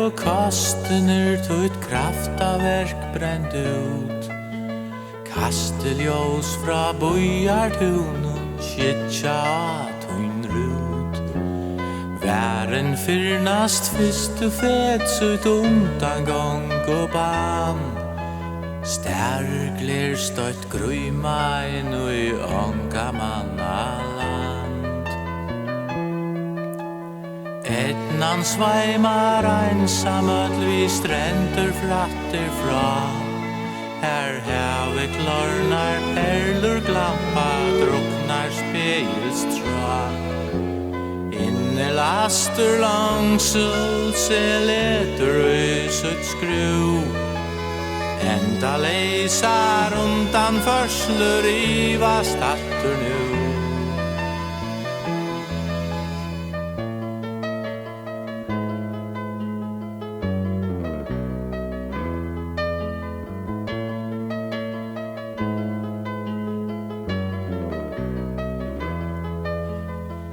och kastener tog kraftaverk bränt ut. Kasteljós fra bojartunum kitja tun rut. Væren fyrnast fyrst og fets ut undan gång og ban. Stærgler støtt grøyma inn i ånga mannaland. Etnan sveimar einsamöll vi stränder flatter fra. Her havet klarnar perlor glampa druknar spegelstrå. Inne laster langsult se leter ösut skruv. Enda leisar undan förslur i vastattur nu.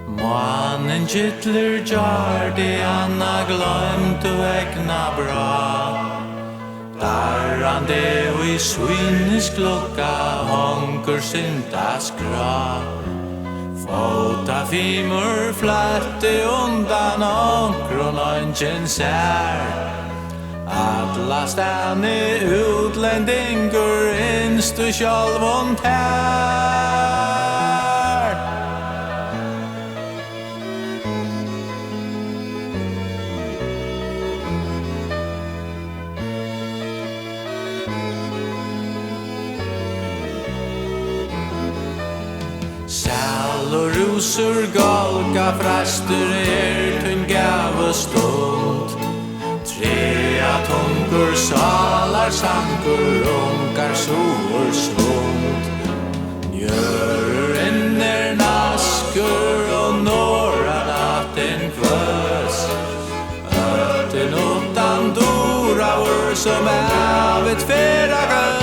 Månen gyttler jar det anna glömt och ägna bra. Darrande och i svinnes klocka honker syntas gra. Fota fimur flatte undan onkron ongen sär. Alla stanne utlendingur instu sjálvont här. Sal och rosor galka fraster tun gav stund. Trea tungur salar sankur onkar sor svund. Njörur inner naskur och några natten kvös. Öten utan doraur som havet fera gös.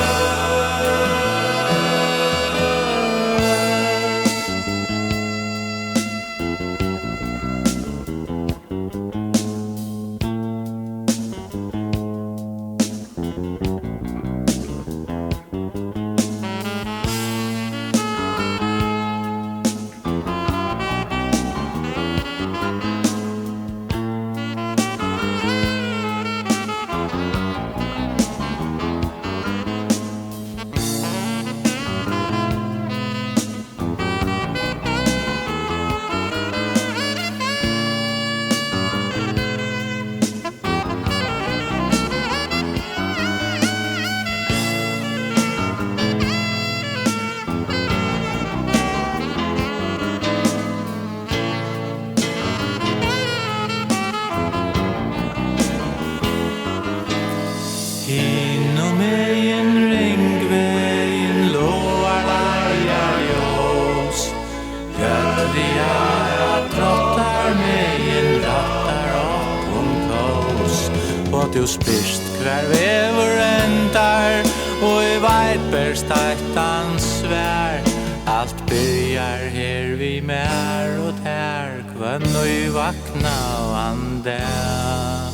Inom en ringvägen lovar lajar ljus. Gödiga jag trottar mig en rattar och kos. Och du spyrst kvar väver ändar och i vajtbergstajtan svär. Allt börjar här vi mer och tär kvann och i vakna och andar.